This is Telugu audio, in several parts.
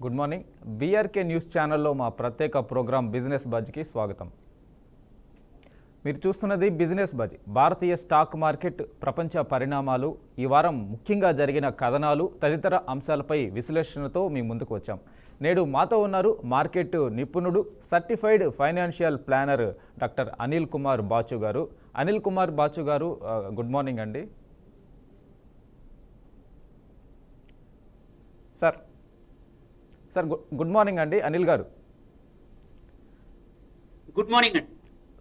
Good morning. బీఆర్కే న్యూస్ ఛానల్లో మా ప్రత్యేక ప్రోగ్రాం బిజినెస్ బజ్కి స్వాగతం. మీరు చూస్తున్నది బిజినెస్ బజ్. భారతీయ స్టాక్ మార్కెట్ ప్రపంచ పరిణామాలు, ఈ వారం ముఖ్యంగా జరిగిన కథనాలు తదితర అంశాలపై విశ్లేషణతో మీ ముందుకు వచ్చాం. నేడు మాతో ఉన్నారు మార్కెట్ నిపుణుడు, certified financial planner doctor Anil Kumar Bachu గారు. అనిల్ కుమార్ బాచు గారు, గుడ్ మార్నింగ్ అండి. సార్ గుడ్ మార్నింగ్ అండి అనిల్ గారు. గుడ్ మార్నింగ్ అండి.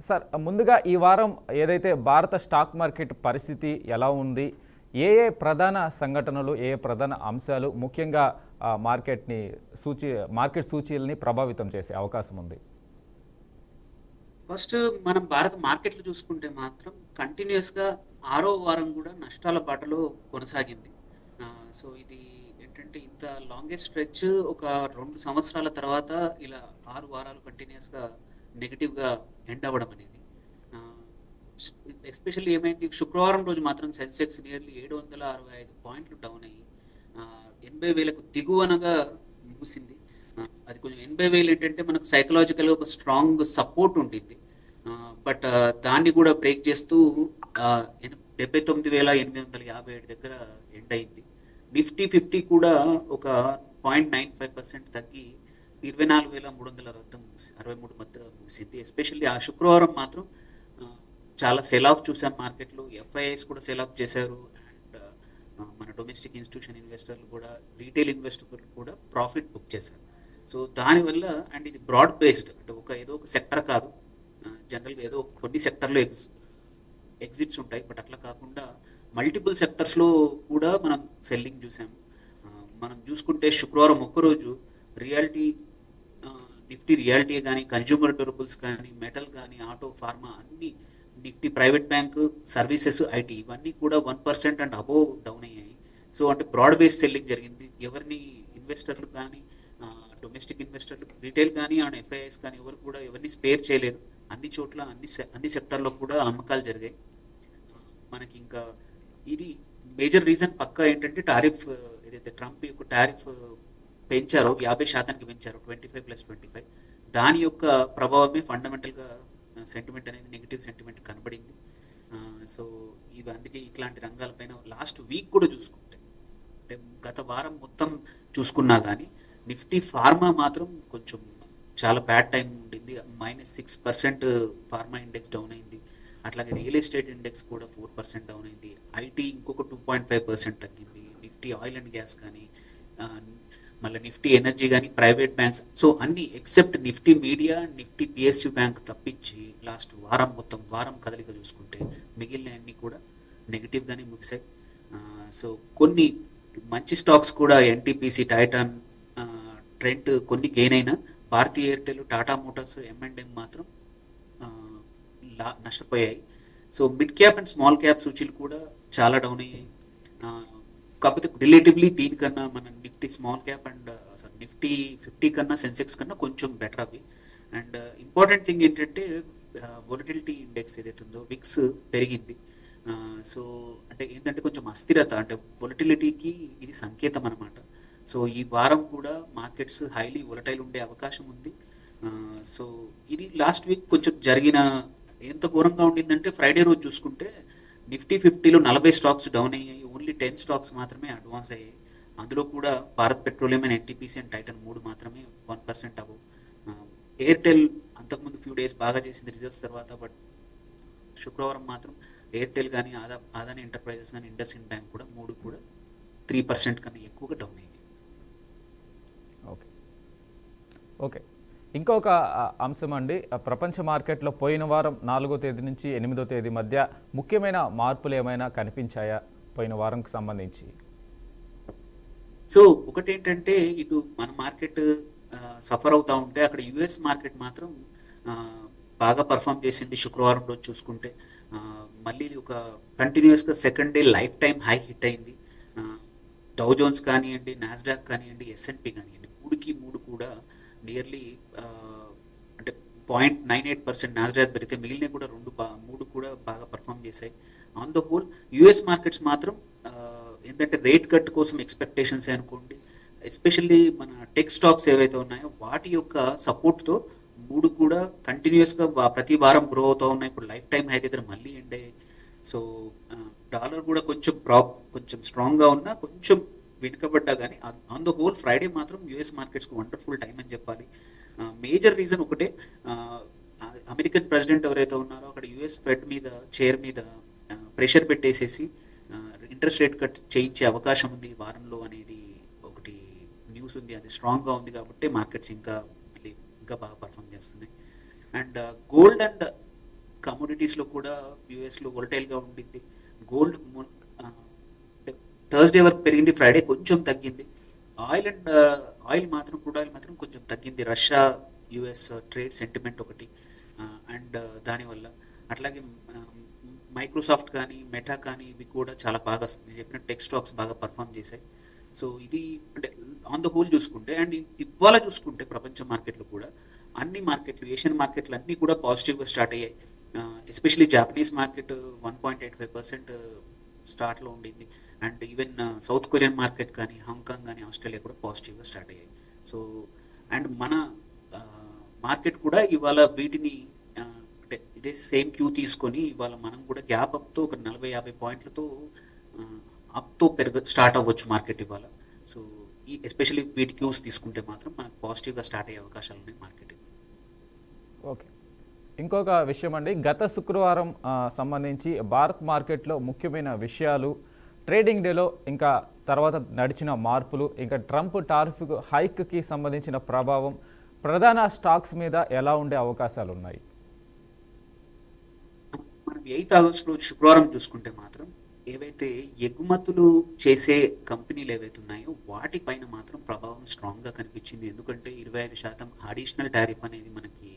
సార్, ముందుగా ఈ వారం ఏదైతే భారత స్టాక్ మార్కెట్ పరిస్థితి ఎలా ఉంది, ఏ ప్రధాన సంఘటనలు, ఏ ప్రధాన అంశాలు ముఖ్యంగా మార్కెట్ సూచీలని ప్రభావితం చేసే అవకాశం ఉంది? ఫస్ట్ మనం భారత మార్కెట్లు చూసుకుంటే మాత్రం కంటిన్యూస్గా 6వ వారం కూడా నష్టాల బాటలో కొనసాగింది. సో ఇది ఏంటంటే ఇంత లాంగెస్ట్ స్ట్రెచ్ ఒక 2 సంవత్సరాల తర్వాత ఇలా 6 వారాలు కంటిన్యూస్గా నెగిటివ్గా ఎండ్ అవ్వడం అనేది, ఎస్పెషల్లీ ఏమైంది, శుక్రవారం రోజు మాత్రం సెన్సెక్స్ నియర్లీ 765 పాయింట్లు డౌన్ అయ్యి 80,000కు దిగువనగా ముగిసింది. అది కొంచెం 80,000 ఏంటంటే మనకు సైకలాజికల్గా ఒక స్ట్రాంగ్ సపోర్ట్ ఉంటుంది, బట్ దాన్ని కూడా బ్రేక్ చేస్తూ 79,857 దగ్గర ఎండ్ అయింది. నిఫ్టీ 50 కూడా ఒక 0.95% తగ్గి 24,363 మధ్య ముగిసింది. ఎస్పెషల్లీ ఆ శుక్రవారం మాత్రం చాలా సెల్ ఆఫ్ చూసాం మార్కెట్లో. ఎఫ్ఐఐస్ కూడా సెల్ ఆఫ్ చేశారు, అండ్ మన డొమెస్టిక్ ఇన్స్టిట్యూషన్ ఇన్వెస్టర్లు కూడా, రీటైల్ ఇన్వెస్టర్లు కూడా ప్రాఫిట్ బుక్ చేశారు. సో దానివల్ల, అండ్ ఇది బ్రాడ్ బేస్డ్, అంటే ఏదో ఒక సెక్టర్ కాదు, జనరల్గా ఏదో కొన్ని సెక్టర్లో ఎగ్జిట్స్ ఉంటాయి, బట్ అట్లా కాకుండా మల్టిపుల్ సెక్టర్స్లో కూడా మనం సెల్లింగ్ చూసాము. మనం చూసుకుంటే శుక్రవారం ఒక్కరోజు నిఫ్టీ రియాలిటీ కానీ, కన్జ్యూమర్ డ్యూరబుల్స్ కానీ, మెటల్ కానీ, ఆటో, ఫార్మా అన్ని, Nifty private bank, services, IT ఇవన్నీ కూడా 1% అండ్ అబోవ్ డౌన్ అయ్యాయి. సో అంటే బ్రాడ్ బేస్ సెల్లింగ్ జరిగింది. ఎవరిని ఇన్వెస్టర్లు కానీ, డొమెస్టిక్ ఇన్వెస్టర్లు, రీటైల్ కానీ, అండ్ ఎఫ్ఐఐస్ కానీ ఎవరిని స్పేర్ చేయలేదు. అన్ని చోట్ల అన్ని సెక్టర్లో కూడా అమ్మకాలు జరిగాయి. మనకి ఇంకా ఇది మేజర్ రీజన్ పక్కా ఏంటంటే టారిఫ్, ఏదైతే ట్రంప్ యొక్క టారిఫ్ పెంచారో 50% పెంచారో, 25+25, దాని యొక్క ప్రభావమే ఫండమెంటల్గా సెంటిమెంట్ అనేది నెగిటివ్ సెంటిమెంట్ కనబడింది. సో ఇవి అందుకే ఇట్లాంటి రంగాలపైన లాస్ట్ వీక్ కూడా చూసుకుంటే, అంటే గత వారం మొత్తం చూసుకున్నా కానీ నిఫ్టీ ఫార్మా మాత్రం కొంచెం చాలా బ్యాడ్ టైం ఉండింది. -6% ఫార్మా ఇండెక్స్ డౌన్ అయింది. అట్లాగే రియల్ ఎస్టేట్ ఇండెక్స్ కూడా 4% డౌన్ అయింది. ఐటీ ఇంకొక 2.5% తగ్గింది. నిఫ్టీ ఆయిల్ అండ్ గ్యాస్ కానీ, మళ్ళీ నిఫ్టీ ఎనర్జీ కానీ, ప్రైవేట్ బ్యాంక్స్, సో అన్ని except Nifty media, Nifty PSU bank తప్పించి లాస్ట్ వారం మొత్తం వారం కదలిక చూసుకుంటే మిగిలిన అన్ని కూడా నెగిటివ్గానే ముగిసాయి. సో కొన్ని మంచి స్టాక్స్ కూడా, ఎన్టీపీసీ, టైటాన్, ట్రెంట్ కొన్ని గెయిన్ అయినా, Bharti Airtel, Tata Motors, M&M మాత్రం నష్టపోయాయి. So mid cap and small cap సూచీలు కూడా చాలా డౌన్ అయ్యాయి. కాకపోతే రిలేటివ్లీ దీనికన్నా మన Nifty small cap and Nifty 50 కన్నా, సెన్సెక్స్ కన్నా కొంచెం బెటర్ అవి. అండ్ ఇంపార్టెంట్ థింగ్ ఏంటంటే వొలటిలిటీ ఇండెక్స్ ఏదైతే ఉందో విక్స్ పెరిగింది. సో అంటే ఏంటంటే కొంచెం అస్థిరత, అంటే వొలటిలిటీకి ఇది సంకేతం అనమాట. సో ఈ వారం కూడా మార్కెట్స్ హైలీ వొలటైల్ ఉండే అవకాశం ఉంది. సో ఇది లాస్ట్ వీక్ కొంచెం జరిగిన ఎంత ఘోరంగా ఉండిందంటే, ఫ్రైడే రోజు చూసుకుంటే నిఫ్టీ 50లో 40 స్టాక్స్ డౌన్ అయ్యాయి. ఓన్లీ 10 స్టాక్స్ మాత్రమే అడ్వాన్స్ అయ్యాయి. అందులో కూడా Bharat petroleum and NTPC and Titan 3 మాత్రమే 1% అబోవ్. ఎయిర్టెల్ అంతకుముందు ఫ్యూ డేస్ బాగా చేసింది రిజల్ట్స్ తర్వాత, బట్ శుక్రవారం మాత్రం ఎయిర్టెల్ కానీ, అదాని ఎంటర్ప్రైజెస్ కానీ, ఇండస్ఇండ్ బ్యాంక్ కూడా 3 కూడా 3% కన్నా ఎక్కువగా డౌన్ అయ్యాయి. ఓకే, ఇంకొక అంశం అండి, ప్రపంచ మార్కెట్లో పోయిన వారం 4వ తేదీ నుంచి 8వ తేదీ మధ్య ముఖ్యమైన మార్పులు ఏమైనా కనిపించాయా పోయిన వారంకి సంబంధించి? సో ఒకటేంటంటే, ఇటు మన మార్కెట్ సఫర్ అవుతూ ఉంటే అక్కడ యుఎస్ మార్కెట్ మాత్రం బాగా పర్ఫామ్ చేసింది. శుక్రవారం రోజు చూసుకుంటే మళ్ళీ ఒక కంటిన్యూస్గా second day lifetime high hit అయింది. డౌ జోన్స్ కానివ్వండి, నాస్డాక్ కానివ్వండి, S&P కానివ్వండి, 3కి 3 కూడా నియర్లీ అంటే 0.98% నాస్డాక్ పెరిగితే మిగిలిన కూడా 3 కూడా బాగా పర్ఫామ్ చేశాయి. On the whole US markets మాత్రం ఏంటంటే రేట్ కట్ కోసం ఎక్స్పెక్టేషన్స్ అనుకోండి, ఎస్పెషల్లీ మన టెక్ స్టాక్స్ ఏవైతే ఉన్నాయో వాటి యొక్క సపోర్ట్తో మూడు కూడా కంటిన్యూస్గా ప్రతి వారం గ్రో అవుతూ ఉన్నాయి. ఇప్పుడు లైఫ్ టైం హై దగ్గర మళ్ళీ ఎండ్ అయ్యాయి. సో డాలర్ కూడా కొంచెం స్ట్రాంగ్గా ఉన్నా కొంచెం వెనుకబడ్డా కానీ ఆన్ ద హోల్ ఫ్రైడే మాత్రం యూఎస్ మార్కెట్స్కి వండర్ఫుల్ టైం అని చెప్పాలి. మేజర్ రీజన్ ఒకటే, అమెరికన్ ప్రెసిడెంట్ ఎవరైతే ఉన్నారో అక్కడ యూఎస్ ఫెడ్ మీద చైర్ మీద ప్రెషర్ పెట్టేసేసి ఇంట్రెస్ట్ రేట్ కట్ చేయించే అవకాశం ఉంది ఈ వారంలో అనేది ఒకటి న్యూస్ ఉంది. అది స్ట్రాంగ్గా ఉంది కాబట్టి మార్కెట్స్ ఇంకా బాగా పర్ఫామ్ చేస్తున్నాయి. అండ్ గోల్డ్ అండ్ కమోడిటీస్లో కూడా యూఎస్లో వోలటైల్గా ఉండింది. గోల్డ్ థర్స్డే వరకు పెరిగింది, ఫ్రైడే కొంచెం తగ్గింది. ఆయిల్ మాత్రం కొంచెం తగ్గింది. రష్యా యుఎస్ ట్రేడ్ సెంటిమెంట్ ఒకటి, అండ్ దానివల్ల అట్లాగే మైక్రోసాఫ్ట్ కానీ మెటా కానీ ఇవి కూడా చాలా బాగా, నేను చెప్పిన టెక్ స్టాక్స్ బాగా పర్ఫామ్ చేశాయి. సో ఇది అంటే ఆన్ ద హోల్ చూసుకుంటే, అండ్ ఇవాళ చూసుకుంటే ప్రపంచ మార్కెట్లు కూడా అన్ని మార్కెట్లు, ఏషియన్ మార్కెట్లు అన్నీ కూడా పాజిటివ్గా స్టార్ట్ అయ్యాయి. ఎస్పెషలీ జాపనీస్ మార్కెట్ 1.85% స్టార్ట్లో ఉండింది. And even south Korean market కానీ హాంకాంగ్ కానీ ఆస్ట్రేలియా కూడా పాజిటివ్గా స్టార్ట్ అయ్యాయి. సో అండ్ మన మార్కెట్ కూడా ఇవాళ వీటిని అంటే ఇదే సేమ్ క్యూ తీసుకొని ఇవాళ మనం కూడా గ్యాప్ అప్తో ఒక 40-50 పాయింట్లతో అప్తో స్టార్ట్ అవ్వచ్చు మార్కెట్ ఇవాళ. సో ఈ ఎస్పెషల్లీ వీటి క్యూస్ తీసుకుంటే మాత్రం మనకు పాజిటివ్గా స్టార్ట్ అయ్యే అవకాశాలు ఉన్నాయి మార్కెట్. ఓకే, ఇంకొక విషయం అండి, గత శుక్రవారం సంబంధించి భారత్ మార్కెట్లో ముఖ్యమైన విషయాలు, ట్రేడింగ్ డేలో ఇంకా తర్వాత నడిచిన మార్పులు, ఇంకా ట్రంప్ టారిఫ్ హైక్కి సంబంధించిన ప్రభావం ప్రధాన స్టాక్స్ మీద ఎలా ఉండే అవకాశాలు ఉన్నాయి? మనం 8 ఆగస్టు శుక్రవారం చూసుకుంటే మాత్రం ఏవైతే ఎగుమతులు చేసే కంపెనీలు ఏవైతే ఉన్నాయో వాటిపైన మాత్రం ప్రభావం స్ట్రాంగ్గా కనిపించింది. ఎందుకంటే 25% అడిషనల్ టారిఫ్ అనేది మనకి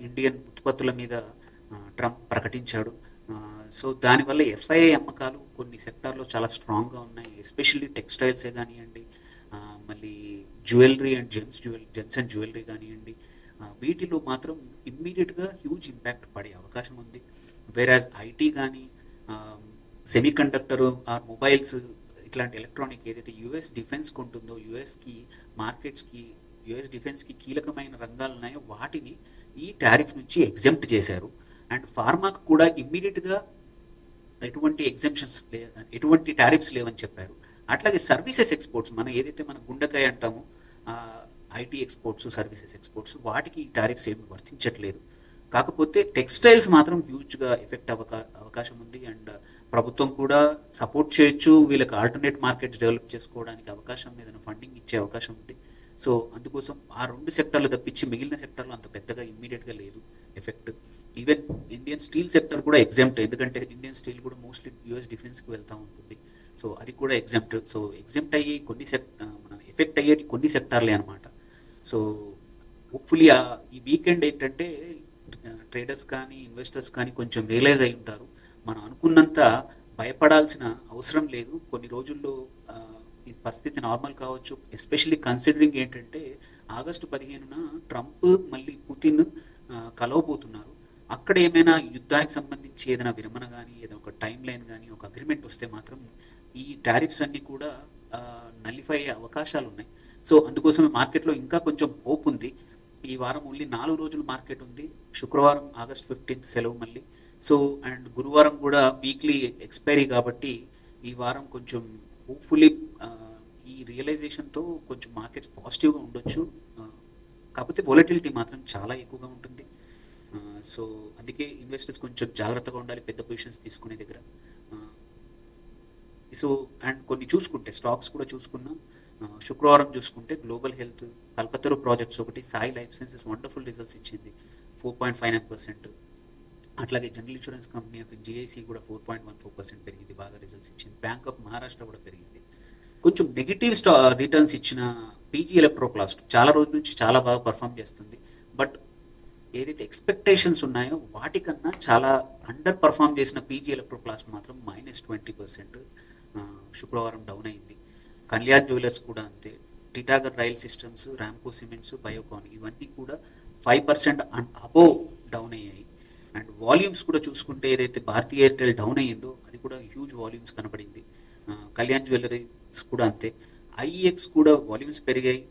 ఇండియన్ ఉత్పత్తుల మీద ట్రంప్ ప్రకటించాడు. సో దానివల్ల ఎఫ్ఐఐ అమ్మకాలు కొన్ని సెక్టార్లో చాలా స్ట్రాంగ్గా ఉన్నాయి. ఎస్పెషల్లీ టెక్స్టైల్సే కానివ్వండి, మళ్ళీ jewellery and gems and jewellery కానివ్వండి, వీటిలో మాత్రం ఇమ్మీడియట్గా హ్యూజ్ ఇంపాక్ట్ పడే అవకాశం ఉంది. వేరాజ్ ఐటీ కానీ సెమీ కండక్టర్ ఆర్ మొబైల్స్ ఇట్లాంటి ఎలక్ట్రానిక్ ఏదైతే యుఎస్ డిఫెన్స్ కొంటుందో, యుఎస్ డిఫెన్స్కి కీలకమైన రంగాలు ఉన్నాయో వాటిని ఈ టారిఫ్ నుంచి ఎగ్జెంప్ట్ చేశారు. అండ్ ఫార్మాకు కూడా ఇమ్మీడియట్గా ఎటువంటి టారిఫ్స్ లేవని చెప్పారు. అట్లాగే సర్వీసెస్ ఎక్స్పోర్ట్స్, ఏదైతే మన గుండెకాయ అంటామో ఐటీ ఎక్స్పోర్ట్స్, సర్వీసెస్ ఎక్స్పోర్ట్స్, వాటికి ఈ టారిఫ్స్ ఏమి వర్తించట్లేదు. కాకపోతే టెక్స్టైల్స్ మాత్రం హ్యూజ్గా ఎఫెక్ట్ అవకాశం ఉంది. అండ్ ప్రభుత్వం కూడా సపోర్ట్ చేయొచ్చు, వీళ్ళకి ఆల్టర్నేట్ మార్కెట్స్ డెవలప్ చేసుకోవడానికి అవకాశం, ఏదైనా ఫండింగ్ ఇచ్చే అవకాశం ఉంది. సో అందుకోసం ఆ 2 సెక్టర్లు తప్పించి మిగిలిన సెక్టర్లు అంత పెద్దగా ఇమ్మీడియట్గా లేదు effect. Even Indian steel sector కూడా ఎగ్జామ్ట్, ఎందుకంటే ఇండియన్ స్టీల్ కూడా మోస్ట్లీ యూఎస్ డిఫెన్స్కి వెళ్తూ ఉంటుంది. సో అది కూడా ఎగ్జామ్ట్. సో ఎగ్జామ్ట్ అయ్యి మన ఎఫెక్ట్ అయ్యేటి కొన్ని సెక్టార్లే అనమాట. సో హోప్ఫుల్లీ ఈ వీకెండ్ ఏంటంటే ట్రేడర్స్ కానీ ఇన్వెస్టర్స్ కానీ కొంచెం రియలైజ్ అయి ఉంటారు, మనం అనుకున్నంత భయపడాల్సిన అవసరం లేదు. కొన్ని రోజుల్లో ఈ పరిస్థితి నార్మల్ కావచ్చు. ఎస్పెషల్లీ కన్సిడరింగ్ ఏంటంటే ఆగస్టు 15న ట్రంప్ మళ్ళీ పుతిన్ కలవబోతున్నారు. అక్కడ ఏమైనా యుద్ధానికి సంబంధించి ఏదైనా విరమణ కానీ, ఏదైనా ఒక టైం లైన్ కానీ, ఒక అగ్రిమెంట్ వస్తే మాత్రం ఈ టారిఫ్స్ అన్నీ కూడా నలిఫై అయ్యే అవకాశాలు ఉన్నాయి. సో అందుకోసమే మార్కెట్లో ఇంకా కొంచెం హోప్ ఉంది. ఈ వారం ఓన్లీ 4 రోజులు మార్కెట్ ఉంది. శుక్రవారం ఆగస్ట్ 15th సెలవు మళ్ళీ. సో అండ్ గురువారం కూడా వీక్లీ ఎక్స్పైరీ కాబట్టి ఈ వారం కొంచెం హోప్ఫుల్లీ ఈ రియలైజేషన్తో కొంచెం మార్కెట్స్ పాజిటివ్గా ఉండొచ్చు. కాకపోతే వొలటిలిటీ మాత్రం చాలా ఎక్కువగా ఉంటుంది. సో అందుకే ఇన్వెస్టర్స్ కొంచెం జాగ్రత్తగా ఉండాలి పెద్ద పొజిషన్స్ తీసుకునే దగ్గర. సో అండ్ కొన్ని చూసుకుంటే స్టాక్స్ కూడా చూసుకున్నా, శుక్రవారం చూసుకుంటే గ్లోబల్ హెల్త్, కల్పతరు ప్రాజెక్ట్స్ ఒకటి, Sai life sciences wonderful results ఇచ్చింది 4.59%. అట్లాగే general insurance company of GIC కూడా 4.14% పెరిగింది, బాగా రిజల్ట్స్ ఇచ్చింది. బ్యాంక్ ఆఫ్ మహారాష్ట్ర కూడా పెరిగింది. కొంచెం నెగిటివ్ రిటర్న్స్ ఇచ్చిన పీజీ ఎలక్ట్రోప్లాస్ట్ చాలా రోజుల నుంచి చాలా బాగా పర్ఫామ్ చేస్తుంది. బట్ ఏదైతే ఎక్స్పెక్టేషన్స్ ఉన్నాయో వాటికన్నా చాలా అండర్ పర్ఫామ్ చేసిన పీజీ ఎలక్ట్రోప్లాస్ట్ మాత్రం -20% శుక్రవారం డౌన్ అయింది. కళ్యాణ్ జ్యువెలర్స్ కూడా అంతే. Titagarh rail systems, Ramco cements, Biocon ఇవన్నీ కూడా 5% అబోవ్ డౌన్ అయ్యాయి. అండ్ వాల్యూమ్స్ కూడా చూసుకుంటే ఏదైతే భారతీయ ఎయిర్టెల్ డౌన్ అయ్యిందో అది కూడా హ్యూజ్ వాల్యూమ్స్ కనబడింది. కళ్యాణ్ జ్యువెలరీస్ కూడా అంతే. ఐఈఎక్స్ కూడా వాల్యూమ్స్ పెరిగాయి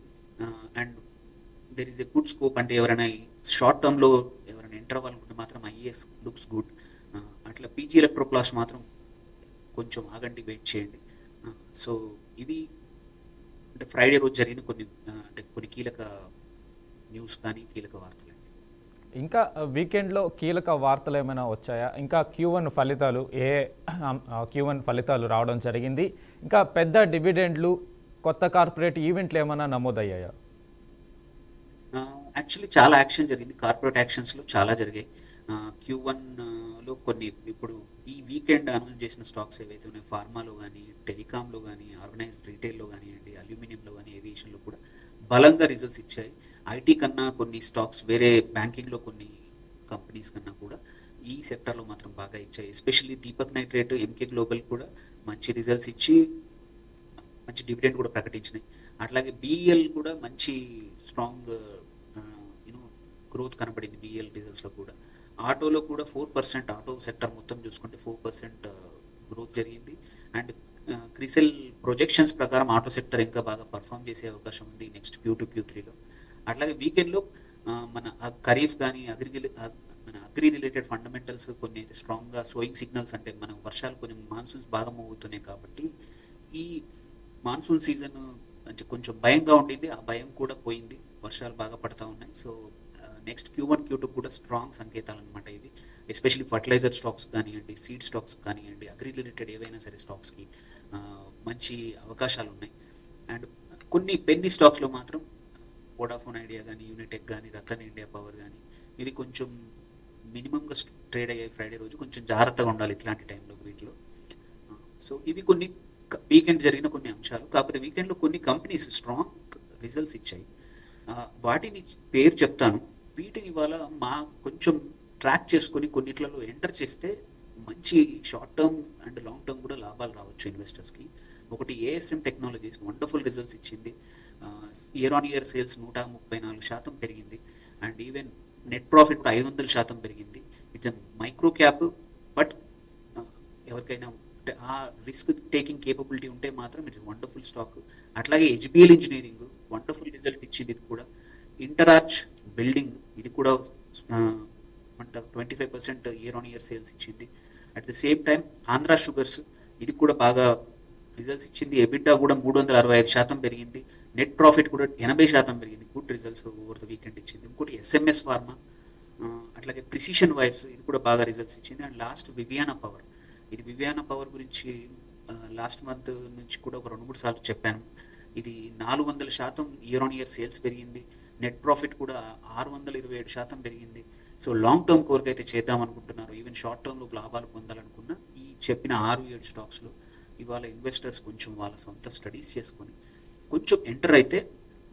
and there is a good scope. అంటే ఎవరైనా షార్ట్ టర్మ్లో ఎవరైనా ఎంటర్ అవ్వాలనుకుంటే మాత్రం ఐఈఎస్ లుక్స్ గుడ్. అట్లా పీజీ ఎలక్ట్రోప్లాస్ట్ మాత్రం కొంచెం ఆగండి, వెయిట్ చేయండి. సో ఇవి అంటే ఫ్రైడే రోజు జరిగిన అంటే కొన్ని కీలక న్యూస్ కానీ కీలక వార్తలు. ఇంకా వీకెండ్లో కీలక వార్తలు ఏమైనా వచ్చాయా? ఇంకా Q1 ఫలితాలు Q1 ఫలితాలు రావడం జరిగింది. ఇంకా పెద్ద డివిడెండ్లు, కొత్త కార్పొరేట్ ఈవెంట్లు ఏమైనా నమోదయ్యాయా? యాక్చువల్లీ చాలా యాక్షన్ జరిగింది, కార్పొరేట్ యాక్షన్స్లో చాలా జరిగాయి. Q1లో కొన్ని ఇప్పుడు ఈ వీకెండ్ అనౌన్స్ చేసిన స్టాక్స్ ఏవైతే ఉన్నాయో ఫార్మాలో కానీ, టెలికాంలో కానీ, ఆర్గనైజ్డ్ రీటైల్లో కానివ్వండి, అల్యూమినియంలో కానీ, ఏవియేషన్లో కూడా బలంగా రిజల్ట్స్ ఇచ్చాయి. ఐటీ కన్నా కొన్ని స్టాక్స్, వేరే బ్యాంకింగ్లో కొన్ని కంపెనీస్ కన్నా కూడా ఈ సెక్టర్లో మాత్రం బాగా ఇచ్చాయి. Especially Deepak Nitrite, MK Global కూడా మంచి రిజల్ట్స్ ఇచ్చి మంచి డివిడెండ్ కూడా ప్రకటించినాయి. అట్లాగే బీఈఎల్ కూడా మంచి స్ట్రాంగ్ గ్రోత్ కనబడింది బీఈఎల్ రిజల్ట్స్లో కూడా. ఆటోలో కూడా 4%, ఆటో సెక్టర్ మొత్తం చూసుకుంటే 4% గ్రోత్ జరిగింది. అండ్ క్రిసెల్ ప్రొజెక్షన్స్ ప్రకారం ఆటో సెక్టర్ ఇంకా బాగా పర్ఫామ్ చేసే అవకాశం ఉంది నెక్స్ట్ Q2, Q3లో. అట్లాగే వీకెండ్లో మన ఖరీఫ్ కానీ మన అగ్రి రిలేటెడ్ ఫండమెంటల్స్ కొన్ని అయితే స్ట్రాంగ్గా సోయింగ్ సిగ్నల్స్, అంటే మనం వర్షాలు కొన్ని మాన్సూన్స్ బాగా మూవ్ అవుతున్నాయి కాబట్టి ఈ మాన్సూన్ సీజన్ అంటే కొంచెం భయంగా ఉండింది, ఆ భయం కూడా పోయింది, వర్షాలు బాగా పడతా ఉన్నాయి. సో నెక్స్ట్ Q1, Q2 కూడా స్ట్రాంగ్ సంకేతాలు అనమాట ఇవి. ఎస్పెషల్లీ ఫర్టిలైజర్ స్టాక్స్ కానివ్వండి, సీడ్ స్టాక్స్ కానివ్వండి, అగ్రి రిలేటెడ్ ఏవైనా సరే స్టాక్స్కి మంచి అవకాశాలు ఉన్నాయి. అండ్ కొన్ని పెన్నీ స్టాక్స్లో మాత్రం వోడాఫోన్ ఐడియా కానీ, యూనిటెక్ కానీ, రతన్ ఇండియా పవర్ కానీ ఇవి కొంచెం మినిమంగా ట్రేడ్ అయ్యాయి ఫ్రైడే రోజు. కొంచెం జాగ్రత్తగా ఉండాలి ఇట్లాంటి టైంలో వీటిలో. సో ఇవి కొన్ని వీకెండ్ జరిగిన కొన్ని అంశాలు. కాకపోతే వీకెండ్లో కొన్ని కంపెనీస్ స్ట్రాంగ్ రిజల్ట్స్ ఇచ్చాయి. వాటిని పేరు చెప్తాను. వీటిని ఇవాళ కొంచెం ట్రాక్ చేసుకొని కొన్నిట్లలో ఎంటర్ చేస్తే మంచి short term and long term కూడా లాభాలు రావచ్చు ఇన్వెస్టర్స్కి. ఒకటి ఏఎస్ఎం టెక్నాలజీస్ వండర్ఫుల్ రిజల్ట్స్ ఇచ్చింది. ఇయర్ ఆన్ ఇయర్ సేల్స్ 134% పెరిగింది. అండ్ ఈవెన్ నెట్ ప్రాఫిట్ కూడా 500% పెరిగింది. It's a micro cap, but ఎవరికైనా అంటే ఆ రిస్క్ టేకింగ్ కేపబిలిటీ ఉంటే మాత్రం ఇట్స్ వండర్ఫుల్ స్టాక్. అట్లాగే హెచ్బిఎల్ ఇంజనీరింగ్ వండర్ఫుల్ రిజల్ట్ ఇచ్చింది. ఇది కూడా ఇంటరాచ్ బిల్డింగ్, ఇది కూడా 25% ఇయర్ ఆన్ ఇయర్ సేల్స్ ఇచ్చింది. At the same time Andhra sugars, ఇది కూడా బాగా రిజల్ట్స్ ఇచ్చింది. ఎబిటా కూడా 365% పెరిగింది. నెట్ ప్రాఫిట్ కూడా 80% పెరిగింది. Good results over the weekend ఇచ్చింది. ఇంకోటి ఎస్ఎంఎస్ ఫార్మా, అట్లాగే ప్రిసిషన్ వైర్స్, ఇది కూడా బాగా రిజల్ట్స్ ఇచ్చింది. అండ్ లాస్ట్ వివియానా పవర్, ఇది వివియానా పవర్ గురించి లాస్ట్ మంత్ నుంచి కూడా ఒక 2-3 సార్లు చెప్పాను. ఇది 400% ఇయర్ ఆన్ ఇయర్ సేల్స్ పెరిగింది. నెట్ ప్రాఫిట్ కూడా 627% పెరిగింది. సో లాంగ్ టర్మ్ కోరిక అయితే చేద్దాం అనుకుంటున్నారు, ఈవెన్ షార్ట్ టర్మ్లో లాభాలు పొందాలనుకున్న ఈ చెప్పిన 6-7 స్టాక్స్లో ఇవాళ ఇన్వెస్టర్స్ కొంచెం వాళ్ళ సొంత స్టడీస్ చేసుకొని కొంచెం ఎంటర్ అయితే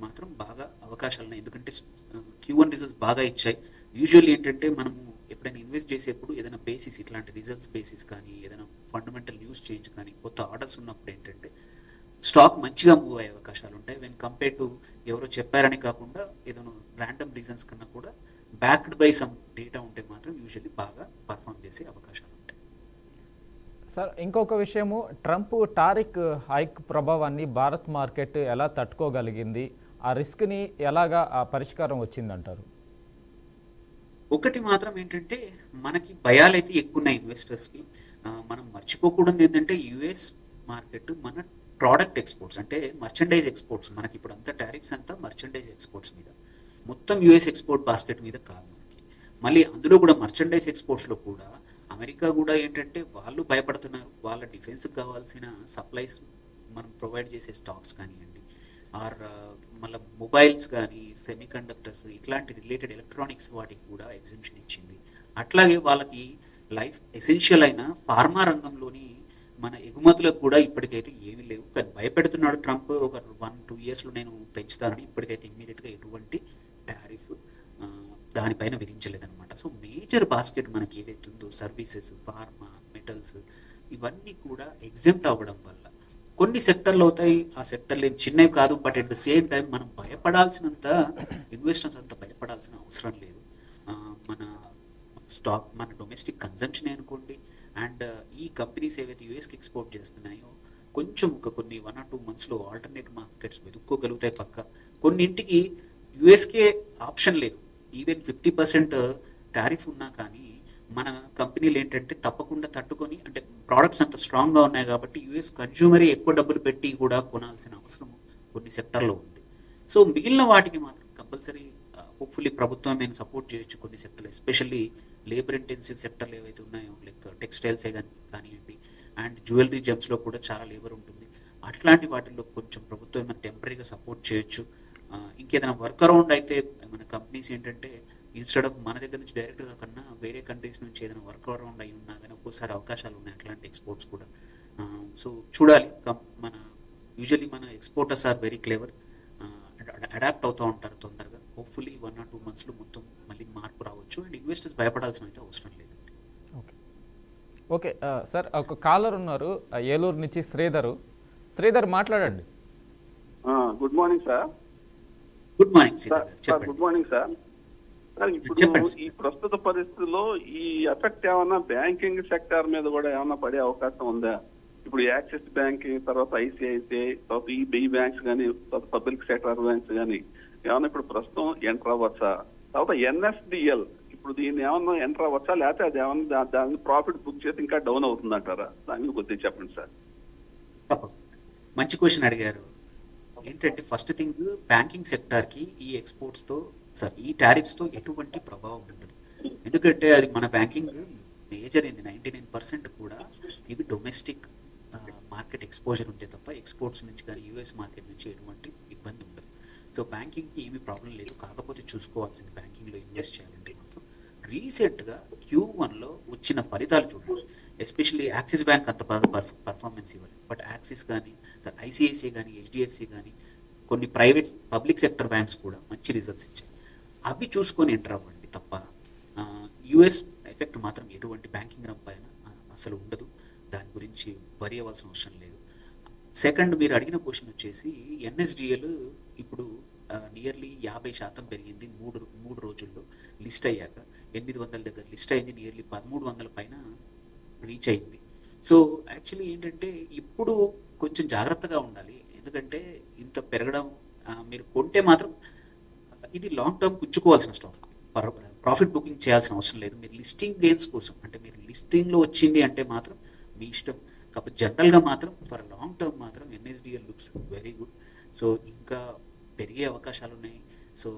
మాత్రం బాగా అవకాశాలు ఉన్నాయి. ఎందుకంటే Q1 రిజల్ట్స్ బాగా ఇచ్చాయి. యూజువల్లీ ఏంటంటే మనము ఎప్పుడైనా ఇన్వెస్ట్ చేసేప్పుడు ఏదైనా బేసిస్, ఇట్లాంటి రిజల్ట్స్ బేసిస్ కానీ, ఏదైనా ఫండమెంటల్ న్యూస్ చేంజ్ కానీ, కొత్త ఆర్డర్స్ ఉన్నప్పుడు ఏంటంటే స్టాక్ మంచిగా మూవ్ అయ్యే అవకాశాలు ఉంటాయి. వెన్ కంపేర్ టు ఎవరో చెప్పారని కాకుండా ఏదైనా ర్యాండమ్ రీజన్స్ కన్నా కూడా బ్యాక్డ్ బై సమ్ డేటా ఉంటే మాత్రం యూజువల్లీ బాగా పర్ఫామ్ చేసే అవకాశాలు ఉంటాయి. సార్, ఇంకొక విషయము, ట్రంప్ టారిఫ్ హైక్ ప్రభావాన్ని భారత్ మార్కెట్ ఎలా తట్టుకోగలిగింది? ఆ రిస్క్ని ఎలాగా ఆ పరిష్కారం వచ్చిందంటారు? ఒకటి మాత్రం ఏంటంటే మనకి భయాలైతే ఎక్కువ ఉన్నాయి ఇన్వెస్టర్స్కి. మనం మర్చిపోకూడదు ఏంటంటే యుఎస్ మార్కెట్ మన ప్రోడక్ట్ ఎక్స్పోర్ట్స్, అంటే మర్చెండైజ్ ఎక్స్పోర్ట్స్, మనకి ఇప్పుడు అంతా టారిఫ్స్ అంతా మర్చెండైజ్ ఎక్స్పోర్ట్స్ మీద, మొత్తం యుఎస్ ఎక్స్పోర్ట్ బాస్కెట్ మీద కాదు మనకి. మళ్ళీ అందులో కూడా మర్చెండైజ్ ఎక్స్పోర్ట్స్లో కూడా అమెరికా కూడా ఏంటంటే వాళ్ళు భయపడుతున్నారు. వాళ్ళ డిఫెన్స్కి కావాల్సిన సప్లైస్ మనం ప్రొవైడ్ చేసే స్టాక్స్ కానివ్వండి, ఆర్ మళ్ళీ మొబైల్స్ కానీ, సెమీ కండక్టర్స్, ఇట్లాంటి రిలేటెడ్ ఎలక్ట్రానిక్స్ వాటికి కూడా ఎగ్జెంప్షన్ ఇచ్చింది. అట్లాగే వాళ్ళకి లైఫ్ ఎసెన్షియల్ అయిన ఫార్మా రంగంలోని మన ఎగుమతులకు కూడా ఇప్పటికైతే ఏమీ లేవు. కానీ భయపెడుతున్నాడు ట్రంప్, ఒక 1-2 ఇయర్స్లో నేను పెంచుతానని. ఇప్పటికైతే ఇమ్మీడియట్గా ఎటువంటి టారిఫ్ దానిపైన విధించలేదన్నమాట. సో మేజర్ బాస్కెట్ మనకి ఏదైతే ఉందో సర్వీసెస్, ఫార్మా, మెటల్స్, ఇవన్నీ కూడా ఎగ్జెంప్ట్ అవ్వడం వల్ల కొన్ని సెక్టర్లు అవుతాయి. ఆ సెక్టర్లు ఏం చిన్నవి కాదు, but at the same time మనం భయపడాల్సినంత, ఇన్వెస్టర్స్ అంత భయపడాల్సిన అవసరం లేదు. మన స్టాక్, మన డొమెస్టిక్ కన్జంప్షన్ అనుకోండి, అండ్ ఈ కంపెనీస్ ఏవైతే యూఎస్కి ఎక్స్పోర్ట్ చేస్తున్నాయో కొంచెం కొన్ని 1 or 2 monthsలో ఆల్టర్నేట్ మార్కెట్స్ వెతుక్కోగలుగుతాయి పక్క. కొన్నింటికి యుఎస్కే ఆప్షన్ లేదు. ఈవెన్ 50% టారిఫ్ ఉన్నా కానీ మన కంపెనీలు ఏంటంటే తప్పకుండా తట్టుకొని, అంటే ప్రోడక్ట్స్ అంత స్ట్రాంగ్గా ఉన్నాయి కాబట్టి యుఎస్ కన్జ్యూమరే ఎక్కువ డబ్బులు పెట్టి కూడా కొనాల్సిన అవసరం కొన్ని సెక్టర్లో ఉంది. సో మిగిలిన వాటికి మాత్రం కంపల్సరీ హోప్ఫుల్లీ ప్రభుత్వం మేము సపోర్ట్ చేయొచ్చు కొన్ని సెక్టర్లు, ఎస్పెషల్లీ లేబర్ ఇంటెన్సివ్ సెక్టర్లు ఏవైతే ఉన్నాయో లైక్ టెక్స్టైల్సే కానివ్వండి, అండ్ జ్యువెలరీ జెమ్స్లో కూడా చాలా లేబర్ ఉంటుంది. అట్లాంటి వాటిల్లో కొంచెం ప్రభుత్వం ఏమైనా టెంపరీగా సపోర్ట్ చేయొచ్చు. ఇంకేదైనా వర్క్ అరౌండ్ అయితే మన కంపెనీస్ ఏంటంటే ఇన్స్టెడ్ ఆఫ్ మన దగ్గర నుంచి డైరెక్ట్గా కన్నా వేరే కంట్రీస్ నుంచి ఏదైనా వర్క్ అరౌండ్ అయి ఉన్నా కానీ ఒక్కోసారి అవకాశాలు ఉన్నాయి అట్లాంటి ఎక్స్పోర్ట్స్ కూడా. సో చూడాలి. మన యూజువల్లీ మన exporters are very clever, adapt అవుతూ ఉంటారు తొందరగా. హోప్ఫుల్లీ 1 or 2 monthsలో మొత్తం మళ్ళీ మార్పు రావచ్చు అండ్ ఇన్వెస్టర్స్ భయపడాల్సిన అయితే అవసరం లేదు. ఓకే ఓకే సార్, ఒక కాలర్ ఉన్నారు ఏలూరు నుంచి శ్రీధర్ మాట్లాడండి. Good morning sir. Good morning sir. Good morning sir. ఇప్పుడు ఈ ప్రస్తుత పరిస్థితుల్లో ఈ ఎఫెక్ట్ ఏమన్నా బ్యాంకింగ్ సెక్టార్ మీద కూడా ఏమన్నా పడే అవకాశం ఉందా? ఇప్పుడు యాక్సిస్ బ్యాంక్, తర్వాత ఐసిఐసిఐ, తర్వాత ఈ బ్యాంక్స్ కానీ, తర్వాత పబ్లిక్ సెక్టార్ బ్యాంక్స్ కానీ ఏమన్నా ఇప్పుడు ప్రస్తుతం ఎంటర్ అవ్వచ్చా? తర్వాత ఎన్ఎస్డిఎల్ ఇప్పుడు దీన్ని ఏమన్నా ఎంటర్ అవ్వచ్చా, లేకపోతే అది ఏమన్నా దాని ప్రాఫిట్ బుక్ చేసి ఇంకా డౌన్ అవుతుందంటారా? దాన్ని కొద్దిగా చెప్పండి సార్. మంచి క్వశ్చన్ అడిగారు. ఏంటంటే ఫస్ట్ థింగ్, బ్యాంకింగ్ సెక్టార్కి ఈ ఎక్స్పోర్ట్స్తో ఈ టారిఫ్స్తో ఎటువంటి ప్రభావం ఉండదు. ఎందుకంటే అది మన బ్యాంకింగ్ మేజర్ అయింది 99% కూడా ఇవి డొమెస్టిక్ మార్కెట్ ఎక్స్పోజర్ ఉంటే తప్ప ఎక్స్పోర్ట్స్ నుంచి కానీ యూఎస్ మార్కెట్ నుంచి ఎటువంటి ఇబ్బంది ఉండదు. సో బ్యాంకింగ్కి ఏమీ ప్రాబ్లం లేదు. కాకపోతే చూసుకోవాల్సింది బ్యాంకింగ్లో ఇన్వెస్ట్ చేయాలంటే మాత్రం రీసెంట్గా Q1లో వచ్చిన ఫలితాలు చూడండి. ఎస్పెషల్లీ యాక్సిస్ బ్యాంక్ అంత బాగా పర్ఫార్మెన్స్ ఇవ్వాలి, బట్ యాక్సిస్ కానీ ఐసిఐసిఐ కానీ హెచ్డిఎఫ్సి కానీ కొన్ని ప్రైవేట్ పబ్లిక్ సెక్టర్ బ్యాంక్స్ కూడా మంచి రిజల్ట్స్ ఇచ్చాయి. అవి చూసుకొని ఎంటర్ అవ్వండి తప్ప యుఎస్ ఎఫెక్ట్ మాత్రం ఎటువంటి బ్యాంకింగ్ రంగం పైన అసలు ఉండదు. దాని గురించి వరి అవ్వాల్సిన అవసరం లేదు. సెకండ్, మీరు అడిగిన క్వశ్చన్ వచ్చేసి ఎన్ఎస్డిఎల్ ఇప్పుడు నియర్లీ 50% పెరిగింది మూడు రోజుల్లో. లిస్ట్ అయ్యాక 800 దగ్గర లిస్ట్ అయింది, నియర్లీ 1300 పైన రీచ్ అయింది. సో యాక్చువల్లీ ఏంటంటే ఇప్పుడు కొంచెం జాగ్రత్తగా ఉండాలి. ఎందుకంటే ఇంత పెరగడం మీరు కొంటే మాత్రం ఇది లాంగ్ టర్మ్ గుచ్చుకోవాల్సిన స్టాక్, ప్రాఫిట్ బుకింగ్ చేయాల్సిన అవసరం లేదు. మీరు లిస్టింగ్ గెయిన్స్ కోసం, అంటే మీరు లిస్టింగ్లో వచ్చింది అంటే మాత్రం మీ ఇష్టం. కాకపోతే జనరల్గా మాత్రం ఫర్ లాంగ్ టర్మ్ మాత్రం NSDL looks very good. So ఇంకా పెరిగే అవకాశాలు ఉన్నాయి. సో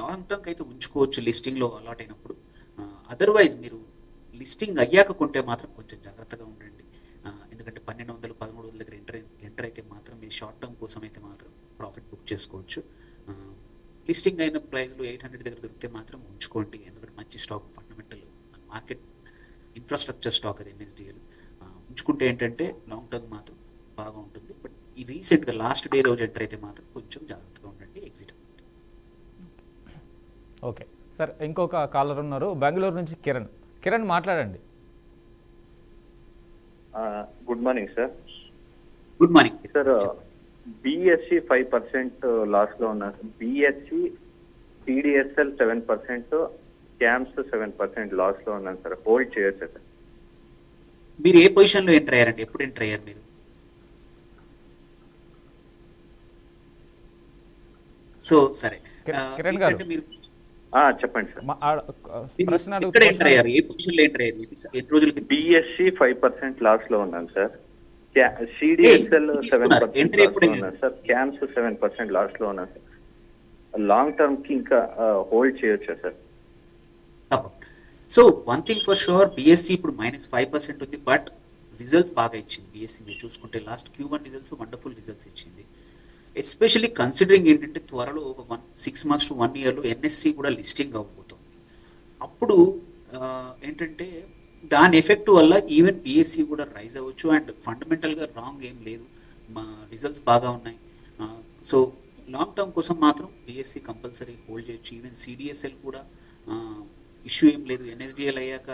లాంగ్ టర్మ్కి అయితే ఉంచుకోవచ్చు లిస్టింగ్లో అలాట్ అయినప్పుడు. అదర్వైజ్ మీరు లిస్టింగ్ అయ్యాక కొంటే మాత్రం కొంచెం జాగ్రత్తగా ఉండండి. ఎందుకంటే 1200, 1300 దగ్గర ఎంటర్ అయితే మాత్రం మీరు షార్ట్ టర్మ్ కోసం అయితే మాత్రం ప్రాఫిట్ బుక్ చేసుకోవచ్చు. లిస్టింగ్ అయిన ప్రైస్లో 800 దగ్గర దొరికితే మాత్రం ఉంచుకోండి. ఎందుకంటే మంచి stock, fundamental market infrastructure stock అది ఎన్ఎస్డిఎల్. ఉంచుకుంటే ఏంటంటే లాంగ్ టర్మ్ మాత్రం బాగా ఉంటుంది. బట్ ఈ రీసెంట్గా లాస్ట్ డే రోజు ఎంటర్ అయితే మాత్రం కొంచెం జాగ్రత్తగా ఉండండి, ఎగ్జిట్ అవ్వండి. ఓకే సార్, ఇంకొక కాలర్ ఉన్నారు బెంగళూరు నుంచి కిరణ్ మాట్లాడండి. Good morning sir. Good morning sir. BSC 5% loss లో ఉన్నారు. బిఎస్సి, సిడిఎస్ఎల్ 7%, క్యామ్స్ 7% లాస్ లో ఉన్నాను సార్. హోల్డ్ చేయొచ్చు సార్. మీరు ఏ పొజిషన్లో ఎంటర్ అయ్యారండి? ఎప్పుడు ఎంటర్ అయ్యారు మీరు? సో సరే కిరణ్ గారు మీరు చెప్పండి సార్. ప్రశ్న ఎక్కడ ఎంటర్ అయ్యారు? ఏ పొజిషన్లో ఎంటర్ అయ్యారు? ఎన్ని రోజులకి? బిఎస్సి 5% లాస్ లో ఉన్నాను సార్. సిడిఎస్ఎల్ 7% లాస్ లో ఉన్నాను సార్. క్యామ్స్ 7% లాస్ లో ఉన్నాను సార్. లాంగ్ టర్మ్ కి ఇంకా హోల్డ్ చేయొచ్చా sir? So one thing for sure, BSc ఇప్పుడు -5% ఉంది, బట్ రిజల్ట్స్ బాగా ఇచ్చింది. బిఎస్సి మీరు చూసుకుంటే last Q1 results wonderful results ఇచ్చింది. ఎస్పెషల్లీ కన్సిడరింగ్ ఏంటంటే త్వరలో ఒక 6 months to 1 yearలో ఎన్ఎస్సి కూడా లిస్టింగ్ అవ్వబోతుంది. అప్పుడు ఏంటంటే దాని ఎఫెక్ట్ వల్ల ఈవెన్ బిఎస్సి కూడా రైజ్ అవ్వచ్చు. అండ్ ఫండమెంటల్గా రాంగ్ ఏం లేదు, మా రిజల్ట్స్ బాగా ఉన్నాయి. సో లాంగ్ టర్మ్ కోసం మాత్రం బిఎస్సి కంపల్సరీ హోల్డ్ చేయొచ్చు. ఈవెన్ సిడిఎస్ఎల్ కూడా ఇష్యూ ఏం లేదు. ఎన్ఎస్డిఎల్ అయ్యాక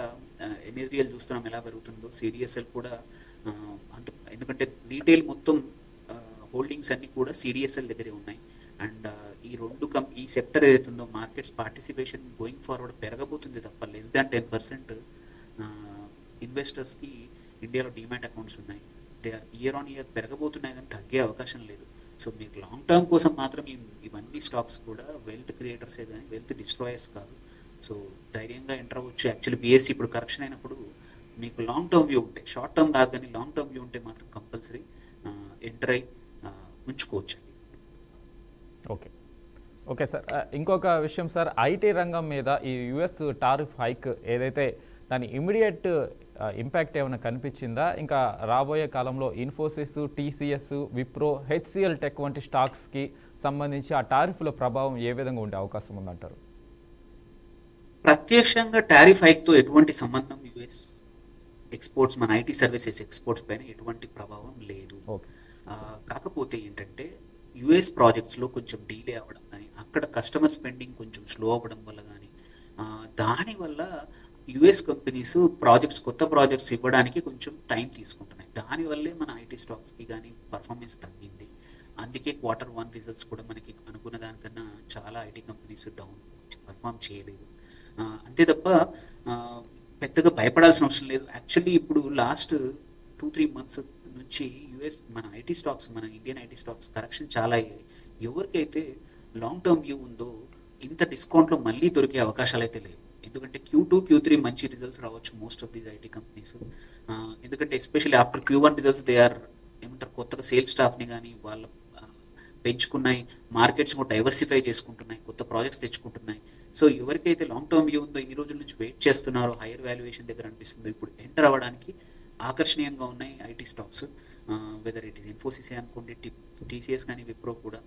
ఎన్ఎస్డిఎల్ చూస్తున్నాం ఎలా పెరుగుతుందో, సిడిఎస్ఎల్ కూడా అంత, ఎందుకంటే రీటైల్ మొత్తం హోల్డింగ్స్ అన్ని కూడా సిడిఎస్ఎల్ దగ్గరే ఉన్నాయి. అండ్ ఈ సెక్టర్ ఏదైతుందో మార్కెట్స్ పార్టిసిపేషన్ గోయింగ్ ఫార్వర్డ్ పెరగబోతుంది తప్ప less than 10% ఇన్వెస్టర్స్కి ఇండియాలో డిమాట్ అకౌంట్స్ ఉన్నాయి. They are year on year పెరగబోతున్నాయి కానీ తగ్గే అవకాశం లేదు. సో మీకు లాంగ్ టర్మ్ కోసం మాత్రం ఇవన్నీ స్టాక్స్ కూడా వెల్త్ క్రియేటర్సే కానీ వెల్త్ డిస్ట్రాయర్స్ కాదు. సో ధైర్యంగా ఎంటర్ అవ్వచ్చు. యాక్చువల్లీ బీఎస్సీ ఇప్పుడు కరెక్షన్ అయినప్పుడు మీకు లాంగ్ టర్మ్ వ్యూ ఉంటే, షార్ట్ టర్మ్ కాదు కానీ లాంగ్ టర్మ్ వ్యూ ఉంటే మాత్రం కంపల్సరీ ఎంటర్ అయి ఉంచుకోవచ్చు. ఓకే ఓకే సార్, ఇంకొక విషయం సార్, ఐటీ రంగం మీద ఈ యుఎస్ టారిఫ్ హైక్ ఏదైతే దాని ఇమీడియట్ ఇంపాక్ట్ ఏమైనా కనిపించిందా? ఇంకా రాబోయే కాలంలో Infosys, TCS, Wipro, HCl tech వంటి స్టాక్స్కి సంబంధించి ఆ టారిఫ్ల ప్రభావం ఏ విధంగా ఉండే అవకాశం ఉందంటారు? ప్రత్యక్షంగా టారిఫ్ హైక్తో ఎటువంటి సంబంధం యుఎస్ ఎక్స్పోర్ట్స్, మన ఐటీ సర్వీసెస్ ఎక్స్పోర్ట్స్ పైన ఎటువంటి ప్రభావం లేదు. కాకపోతే ఏంటంటే యుఎస్ ప్రాజెక్ట్స్లో కొంచెం డీలే అవ్వడం కానీ, అక్కడ కస్టమర్ స్పెండింగ్ కొంచెం స్లో అవ్వడం వల్ల కానీ, దానివల్ల యుఎస్ కంపెనీస్ ప్రాజెక్ట్స్, కొత్త ప్రాజెక్ట్స్ ఇవ్వడానికి కొంచెం టైం తీసుకుంటున్నాయి. దానివల్లే మన ఐటీ స్టాక్స్కి కానీ పర్ఫార్మెన్స్ తగ్గింది. అందుకే Q1 రిజల్ట్స్ కూడా మనకి అనుకున్న దానికన్నా చాలా ఐటీ కంపెనీస్ డౌన్ పర్ఫామ్ చేయలేదు. అంతే తప్ప పెద్దగా భయపడాల్సిన అవసరం లేదు. యాక్చువల్లీ ఇప్పుడు లాస్ట్ 2-3 months నుంచి యుఎస్ మన ఐటీ స్టాక్స్, మన ఇండియన్ ఐటీ స్టాక్స్ కరెక్షన్ చాలా అయ్యాయి. ఎవరికైతే లాంగ్ టర్మ్ వ్యూ ఉందో ఇంత డిస్కౌంట్లో మళ్ళీ దొరికే అవకాశాలు అయితే లేవు. ఎందుకంటే Q2, Q3 మంచి రిజల్ట్స్ రావచ్చు most of these IT companies. ఎందుకంటే especially after Q1 results they are ఏమంటారు, కొత్తగా సేల్స్ స్టాఫ్ని కానీ వాళ్ళ పెంచుకున్నాయి, మార్కెట్స్ కూడా డైవర్సిఫై చేసుకుంటున్నాయి, కొత్త ప్రాజెక్ట్స్ తెచ్చుకుంటున్నాయి. సో ఎవరికైతే లాంగ్ టర్మ్ వ్యూ ఉందో, ఇన్ని రోజుల నుంచి వెయిట్ చేస్తున్నారో, హైయర్ వాల్యుయేషన్ దగ్గర అనిపిస్తుందో, ఇప్పుడు ఎంటర్ అవ్వడానికి ఆకర్షణీయంగా ఉన్నాయి IT stocks. Whether it is Infosys అనుకోండి, టీసీఎస్ కానీ విప్రో కూడా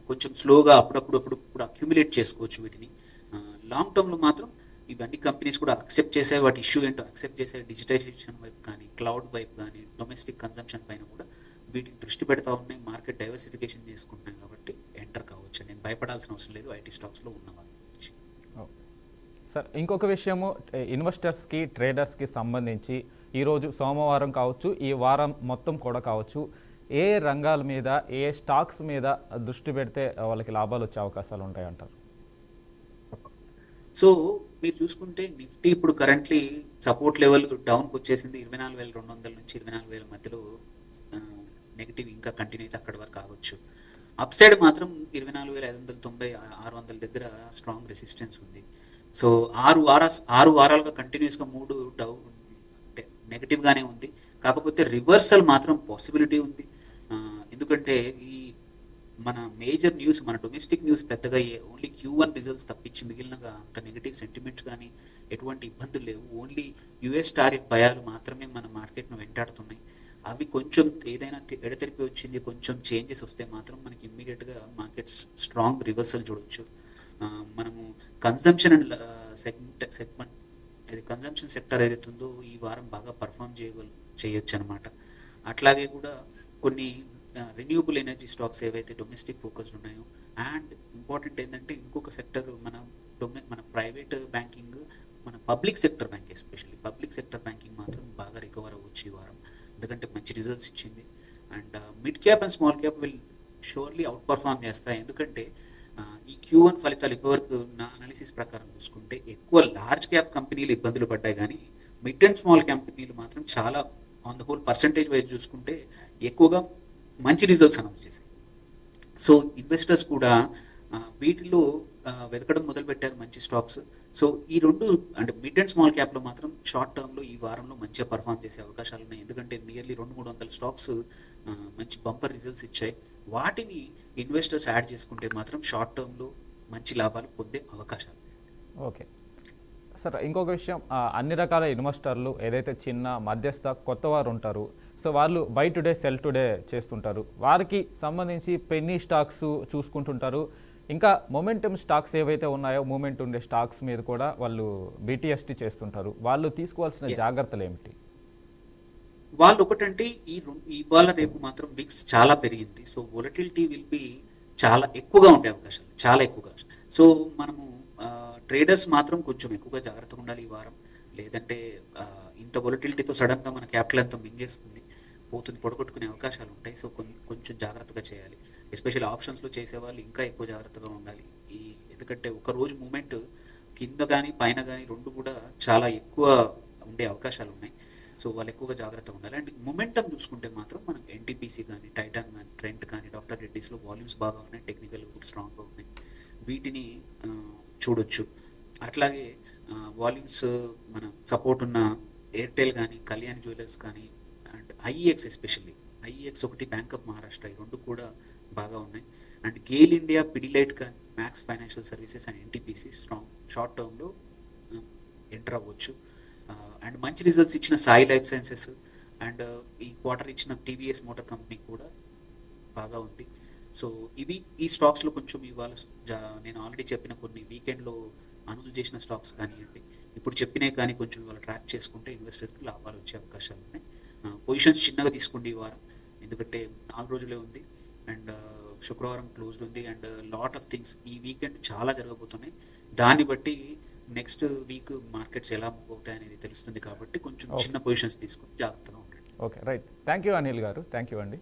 కొంచెం స్లోగా అప్పుడప్పుడు అక్యుములేట్ చేసుకోవచ్చు వీటిని. లాంగ్ టర్మ్లో మాత్రం ఇవన్నీ కంపెనీస్ కూడా అక్సెప్ట్ చేసే, వాటి ఇష్యూ ఏంటో అక్సెప్ట్ చేసే, డిజిటైజేషన్ వైపు కానీ, క్లౌడ్ వైపు కానీ, డొమెస్టిక్ కన్సంప్షన్ పైన కూడా వీటికి దృష్టి పెడతా ఉన్నాయి. మార్కెట్ డైవర్సిఫికేషన్ చేసుకుంటున్నాయి కాబట్టి ఎంటర్ కావచ్చు. నేను భయపడాల్సిన అవసరం లేదు ఐటీ స్టాక్స్లో ఉన్న వాళ్ళ గురించి. సార్ ఇంకొక విషయము, ఇన్వెస్టర్స్కి, ట్రేడర్స్కి సంబంధించి ఈరోజు సోమవారం కావచ్చు, ఈ వారం మొత్తం కూడా కావచ్చు, ఏ రంగాల మీద, ఏ స్టాక్స్ మీద దృష్టి పెడితే వాళ్ళకి లాభాలు వచ్చే అవకాశాలు ఉంటాయంటారు? సో మీరు చూసుకుంటే నిఫ్టీ ఇప్పుడు కరెంట్లీ సపోర్ట్ లెవెల్ డౌన్కి వచ్చేసింది. 24,200 నుంచి 24,000 మధ్యలో నెగిటివ్ ఇంకా కంటిన్యూ అయితే అక్కడి వరకు కావచ్చు. అప్ సైడ్ మాత్రం 24,590, 600 దగ్గర స్ట్రాంగ్ రెసిస్టెన్స్ ఉంది. సో 6 వారాలుగా కంటిన్యూస్గా 3 డౌన్ నెగిటివ్గానే ఉంది. కాకపోతే రివర్సల్ మాత్రం పాసిబిలిటీ ఉంది. ఎందుకంటే ఈ మన మేజర్ న్యూస్, మన డొమెస్టిక్ న్యూస్ పెద్దగా ఓన్లీ Q1 రిజల్ట్స్ తప్పించి మిగిలినగా అంత నెగిటివ్ సెంటిమెంట్స్ కానీ ఎటువంటి ఇబ్బందులు లేవు. ఓన్లీ యుఎస్ టారిఫ్ భయాలు మాత్రమే మన మార్కెట్ను వెంటాడుతున్నాయి. అవి కొంచెం ఏదైనా ఎడతెరిపి వచ్చింది, కొంచెం చేంజెస్ వస్తే మాత్రం మనకి ఇమ్మీడియట్గా మార్కెట్స్ స్ట్రాంగ్ రివర్సల్ చూడవచ్చు. మనము కన్సంప్షన్ అండ్ సెగ్మెంట్ అది కన్సంప్షన్ సెక్టర్ ఏదైతే ఉందో ఈ వారం బాగా పర్ఫామ్ చేయొచ్చు అనమాట. అట్లాగే కూడా కొన్ని రెన్యూబుల్ ఎనర్జీ స్టాక్స్ ఏవైతే డొమెస్టిక్ ఫోకస్డ్ ఉన్నాయో, అండ్ ఇంపార్టెంట్ ఏంటంటే ఇంకొక సెక్టర్ మన ప్రైవేట్ బ్యాంకింగ్, మన public sector bank, especially public sector banking మాత్రం బాగా రికవర్ అవ్వచ్చు ఈ వారం. ఎందుకంటే మంచి రిజల్ట్స్ ఇచ్చింది. And mid cap and small cap will surely out perform చేస్తాయి. ఎందుకంటే ఈ Q1 ఫలితాలు ఇప్పటివరకు నా అనాలిసిస్ ప్రకారం చూసుకుంటే ఎక్కువ లార్జ్ క్యాప్ కంపెనీలు ఇబ్బందులు పడ్డాయి, కానీ మిడ్ అండ్ స్మాల్ కంపెనీలు మాత్రం చాలా on the whole percentage wise చూసుకుంటే ఎక్కువగా మంచి రిజల్ట్స్ అనౌన్స్ చేశాయి. సో ఇన్వెస్టర్స్ కూడా వీటిలో వెతకడం మొదలుపెట్టారు మంచి స్టాక్స్. సో ఈ రెండు అంటే మిడ్ అండ్ స్మాల్ క్యాప్లో మాత్రం షార్ట్ టర్మ్లో ఈ వారంలో మంచిగా పర్ఫామ్ చేసే అవకాశాలు ఉన్నాయి. ఎందుకంటే నియర్లీ 200-300 స్టాక్స్ మంచి బంపర్ రిజల్ట్స్ ఇచ్చాయి. వాటిని ఇన్వెస్టర్స్ యాడ్ చేసుకుంటే మాత్రం షార్ట్ టర్మ్లో మంచి లాభాలు పొందే అవకాశాలు. ఓకే సార్, ఇంకొక విషయం, అన్ని రకాల ఇన్వెస్టర్లు ఏదైతే చిన్న, మధ్యస్థ, కొత్త వారు ఉంటారు, సో వాళ్ళు బై టుడే సెల్ టుడే చేస్తుంటారు. వారికి సంబంధించి పెన్నీ స్టాక్స్ చూసుకుంటుంటారు. ఇంకా మొమెంటమ్ స్టాక్స్ ఏవైతే ఉన్నాయో, మూమెంట్ ఉండే స్టాక్స్ మీద కూడా వాళ్ళు BTST చేస్తుంటారు. వాళ్ళు తీసుకోవాల్సిన జాగ్రత్తలు ఏమిటి? వాళ్ళు ఒకటంటే ఇవాళ రేపు మాత్రం విక్స్ చాలా పెరిగింది. సో వొలటిలిటీ విల్ బి చాలా ఎక్కువగా ఉండే అవకాశాలు, చాలా ఎక్కువగా. సో మనము ట్రేడర్స్ మాత్రం కొంచెం ఎక్కువగా జాగ్రత్తగా ఉండాలి ఈ వారం. లేదంటే ఇంత వొలటిలిటీతో సడన్గా మన క్యాపిటల్ అంతా మింగేస్తుంది, పోతుంది, పొడగొట్టుకునే అవకాశాలు ఉంటాయి. సో కొంచెం జాగ్రత్తగా చేయాలి. ఎస్పెషల్లీ ఆప్షన్స్లో చేసేవాళ్ళు ఇంకా ఎక్కువ జాగ్రత్తగా ఉండాలి. ఎందుకంటే ఒక రోజు మూమెంట్ కింద కానీ పైన కానీ రెండు కూడా చాలా ఎక్కువ ఉండే అవకాశాలు ఉన్నాయి. సో వాళ్ళు ఎక్కువగా జాగ్రత్తగా ఉండాలి. అండ్ మొమెంటం చూసుకుంటే మాత్రం మనకు ఎన్టీపీసీ కానీ, టైటాన్ కానీ, ట్రెంట్ కానీ, డాక్టర్ రెడ్డిస్లో వాల్యూమ్స్ బాగా ఉన్నాయి, టెక్నికల్ కూడా స్ట్రాంగ్గా ఉన్నాయి, వీటిని చూడొచ్చు. అట్లాగే వాల్యూమ్స్ మన సపోర్ట్ ఉన్న ఎయిర్టెల్ కానీ, కళ్యాణ్ జ్యువెలర్స్ కానీ, అండ్ ఐఈఎక్స్ ఎస్పెషల్లీ ఐఈఎక్స్ ఒకటి, బ్యాంక్ ఆఫ్ మహారాష్ట్ర, ఈ రెండు కూడా బాగా ఉన్నాయి. అండ్ గేల్ ఇండియా, పిడిలైట్ కానీ, max financial services and NTPC strong short టర్మ్లో ఎంటర్ అవ్వచ్చు. అండ్ మంచి రిజల్ట్స్ ఇచ్చిన సాయి లైఫ్ సైన్సెస్ అండ్ ఈ క్వార్టర్ ఇచ్చిన టీవీఎస్ మోటార్ కంపెనీ కూడా బాగా ఉంది. సో ఇవి ఈ స్టాక్స్లో కొంచెం ఇవాళ నేను ఆల్రెడీ చెప్పిన కొన్ని వీకెండ్లో అనౌన్స్ చేసిన స్టాక్స్ కానివ్వండి, ఇప్పుడు చెప్పినవి కానీ కొంచెం ఇవాళ ట్రాక్ చేసుకుంటే ఇన్వెస్టర్స్కి లాభాలు వచ్చే అవకాశాలు ఉన్నాయి. పొజిషన్స్ చిన్నగా తీసుకోండి ఈ వారం, ఎందుకంటే 4 రోజులే ఉంది అండ్ శుక్రవారం క్లోజ్డ్ ఉంది అండ్ లాట్ ఆఫ్ థింగ్స్ ఈ వీకెండ్ చాలా జరగబోతున్నాయి. దాన్ని బట్టి నెక్స్ట్ వీక్ మార్కెట్స్ ఎలా మూవ్ అవుతాయి అనేది తెలుస్తుంది, కాబట్టి కొంచెం చిన్న పొజిషన్స్ తీసుకొని జాగ్రత్తగా ఉండండి. Okay, right. Thank you Anil గారు, థ్యాంక్ యూ అండి.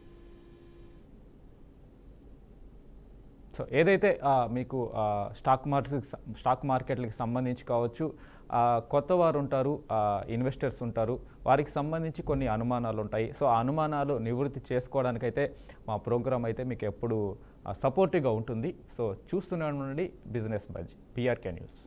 సో ఏదైతే మీకు స్టాక్ మార్కెట్లకి సంబంధించి కావచ్చు, కొత్త వారు ఉంటారు, ఇన్వెస్టర్స్ ఉంటారు, వారికి సంబంధించి కొన్ని అనుమానాలు ఉంటాయి. సో ఆ అనుమానాలు నివృత్తి చేసుకోవడానికైతే మా ప్రోగ్రామ్ అయితే మీకు ఎప్పుడు సపోర్టివ్గా ఉంటుంది. సో చూస్తూనే ఉండండి బిజినెస్ బజ్, పిఆర్కే న్యూస్.